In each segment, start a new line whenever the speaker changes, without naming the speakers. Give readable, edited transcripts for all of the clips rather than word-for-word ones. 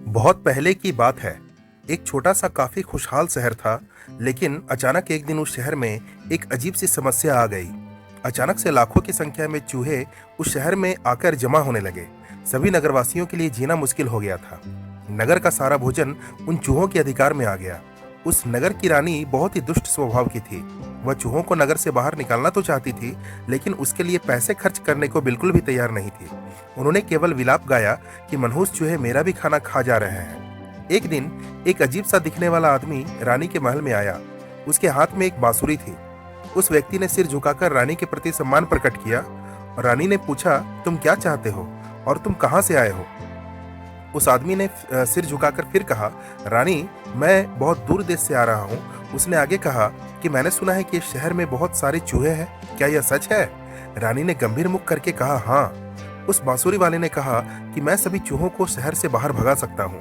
बहुत पहले की बात है। एक छोटा सा काफी खुशहाल शहर था, लेकिन अचानक एक दिन उस शहर में एक अजीब सी समस्या आ गई। अचानक से लाखों की संख्या में चूहे उस शहर में आकर जमा होने लगे। सभी नगरवासियों के लिए जीना मुश्किल हो गया था। नगर का सारा भोजन उन चूहों के अधिकार में आ गया। उस नगर की रानी बहुत ही दुष्ट स्वभाव की थी। वह चूहों को नगर से बाहर निकालना तो चाहती थी, लेकिन उसके लिए पैसे खर्च करने को बिल्कुल भी तैयार नहीं थी। उन्होंने केवल विलाप गाया कि मनहूस चूहे मेरा भी खाना खा जा रहे हैं। एक दिन एक अजीब सा दिखने वाला आदमी रानी के महल में आया। उसके हाथ में एक बांसुरी थी। उस व्यक्ति ने सिर झुकाकर रानी के प्रति सम्मान प्रकट किया और रानी ने पूछा, तुम क्या चाहते हो और तुम कहां से आए हो? उस आदमी ने सिर झुकाकर फिर कहा, रानी, मैं बहुत दूर देश से आ रहा हूँ। उसने आगे कहा कि मैंने सुना है कि इस शहर में बहुत सारे चूहे हैं, क्या यह सच है? रानी ने गंभीर मुख करके कहा, हाँ। उस बांसुरी वाले ने कहा कि मैं सभी चूहों को शहर से बाहर भगा सकता हूँ।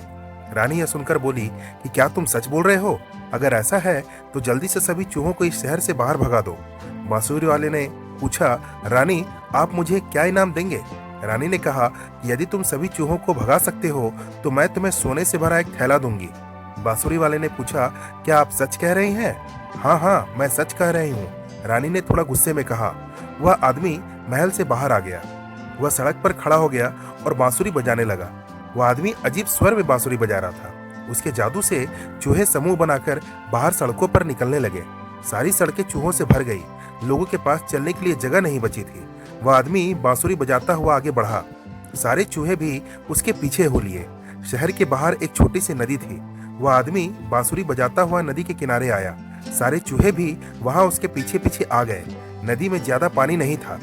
रानी यह सुनकर बोली कि क्या तुम सच बोल रहे हो? अगर ऐसा है तो जल्दी से सभी चूहों को इस शहर से बाहर भगा दो। बांसुरी वाले ने पूछा, रानी, आप मुझे क्या इनाम देंगे? रानी ने कहा कि यदि तुम सभी चूहों को भगा सकते हो तो मैं तुम्हें सोने से भरा एक थैला दूंगी। बांसुरी वाले ने पूछा, क्या आप सच कह रही हैं? हाँ हाँ, मैं सच कह रही हूँ, रानी ने थोड़ा गुस्से में कहा। वह आदमी महल से बाहर आ गया। वह सड़क पर खड़ा हो गया और बांसुरी बजाने लगा। वह आदमी अजीब स्वर में बांसुरी बजा रहा था। उसके जादू से चूहे समूह बनाकर बाहर सड़कों पर निकलने लगे। सारी सड़कें चूहों से भर गई। लोगों के पास चलने के लिए जगह नहीं बची थी। वह आदमी बांसुरी बजाता हुआ आगे बढ़ा। सारे चूहे भी उसके पीछे हो लिए। शहर के बाहर एक छोटी सी नदी थी। वह आदमी बांसुरी बजाता हुआ नदी के किनारे आया। सारे चूहे भी वहां उसके पीछे पीछे आ गए। नदी में ज्यादा पानी नहीं था।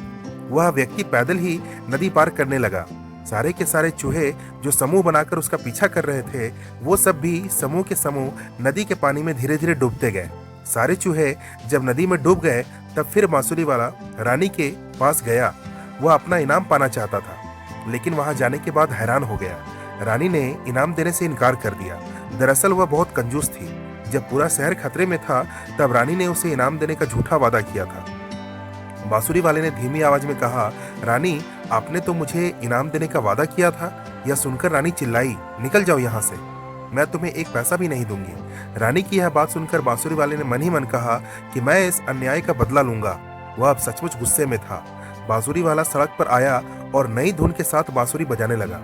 वह व्यक्ति पैदल ही नदी पार करने लगा। सारे के सारे चूहे जो समूह बनाकर उसका पीछा कर रहे थे, वो सब भी समूह के समूह नदी के पानी में धीरे धीरे डूबते गए। सारे चूहे जब नदी में डूब गए, तब फिर बांसुरी वाला रानी के पास गया। वह अपना इनाम पाना चाहता था, लेकिन वहां जाने के बाद हैरान हो गया। रानी ने इनाम देने से इनकार कर दिया। दरअसल वह बहुत कंजूस थी। जब पूरा शहर खतरे में था, तब रानी ने उसे इनाम देने का झूठा वादा किया था। बांसुरी वाले ने धीमी आवाज में कहा, रानी, आपने तो मुझे इनाम देने का वादा किया था। यह सुनकर रानी चिल्लाई, निकल जाओ यहाँ से, मैं तुम्हें एक पैसा भी नहीं दूंगी। रानी की यह बात सुनकर बांसुरी वाले ने मन ही मन कहा कि मैं इस अन्याय का बदला लूंगा। वह अब सचमुच गुस्से में था। बांसुरी वाला सड़क पर आया और नई धुन के साथ बांसुरी बजाने लगा।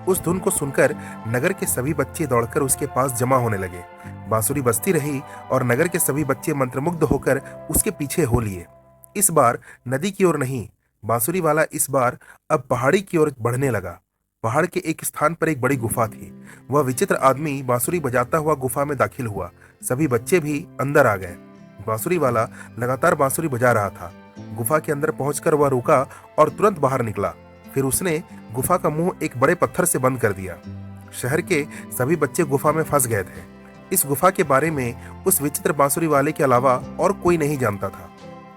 उस धुन को सुनकर नगर के सभी बच्चे दौड़कर उसके पास जमा होने लगे। बांसुरी बजती रही और नगर के सभी बच्चे मंत्रमुग्ध होकर उसके पीछे हो लिए। इस बार नदी की ओर नहीं, बांसुरी वाला इस बार अब पहाड़ी की ओर बढ़ने लगा। पहाड़ के एक स्थान पर एक बड़ी गुफा थी। वह विचित्र आदमी बांसुरी बजाता हुआ गुफा में दाखिल हुआ। सभी बच्चे भी अंदर आ गए। बांसुरी वाला लगातार बांसुरी बजा रहा था। गुफा के अंदर पहुंचकर वह रुका और तुरंत बाहर निकला। फिर उसने गुफा का मुंह एक बड़े पत्थर से बंद कर दिया। शहर के सभी बच्चे गुफा में फंस गए थे। इस गुफा के बारे में उस विचित्र बांसुरी वाले के अलावा और कोई नहीं जानता था।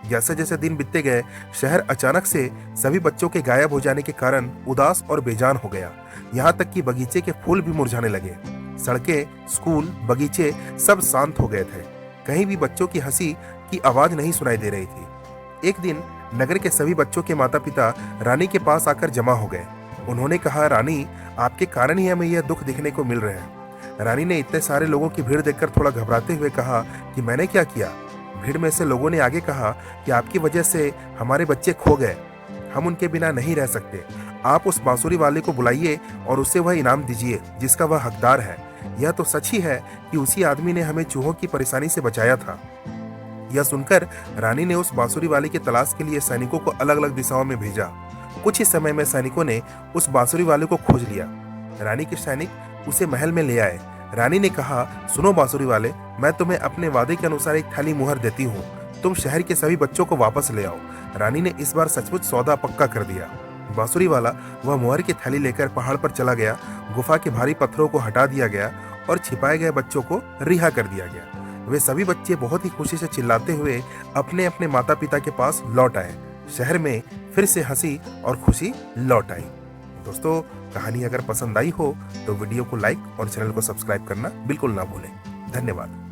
जैसे जैसे दिन बीतते गए, शहर अचानक से सभी बच्चों के गायब हो जाने के कारण उदास और बेजान हो गया। यहाँ तक कि बगीचे के फूल भी मुरझाने लगे। सड़कें, स्कूल, बगीचे सब शांत हो गए थे। कहीं भी बच्चों की हंसी की आवाज नहीं सुनाई दे रही थी। एक दिन नगर के सभी बच्चों के माता पिता रानी के पास आकर जमा हो गए। उन्होंने कहा, रानी, आपके कारण ही हमें यह दुख देखने को मिल रहे हैं। रानी ने इतने सारे लोगों की भीड़ देखकर थोड़ा घबराते हुए कहा कि मैंने क्या किया? भीड़ में से लोगों ने आगे कहा कि आपकी वजह से हमारे बच्चे खो गए। हम उनके बिना नहीं रह सकते। आप उस बांसुरी वाले को बुलाइए और उसे वह इनाम दीजिए जिसका वह हकदार है। यह तो सच ही है कि उसी आदमी ने हमें चूहों की परेशानी से बचाया था। यह सुनकर रानी ने उस बांसुरी वाले की तलाश के लिए सैनिकों को अलग अलग दिशाओं में भेजा। कुछ ही समय में सैनिकों ने उस बांसुरी वाले को खोज लिया। रानी के सैनिक उसे महल में ले आए। रानी ने कहा, सुनो बांसुरी वाले, मैं तुम्हें अपने वादे के अनुसार एक थैली मुहर देती हूँ। तुम शहर के सभी बच्चों को वापस ले आओ। रानी ने इस बार सचमुच सौदा पक्का कर दिया। बांसुरी वाला वह मुहर की थैली लेकर पहाड़ पर चला गया। गुफा के भारी पत्थरों को हटा दिया गया और छिपाए गए बच्चों को रिहा कर दिया गया। वे सभी बच्चे बहुत ही खुशी से चिल्लाते हुए अपने अपने माता पिता के पास लौट आए। शहर में फिर से हंसी और खुशी लौट आई। दोस्तों, कहानी अगर पसंद आई हो तो वीडियो को लाइक और चैनल को सब्सक्राइब करना बिल्कुल ना भूलें। धन्यवाद।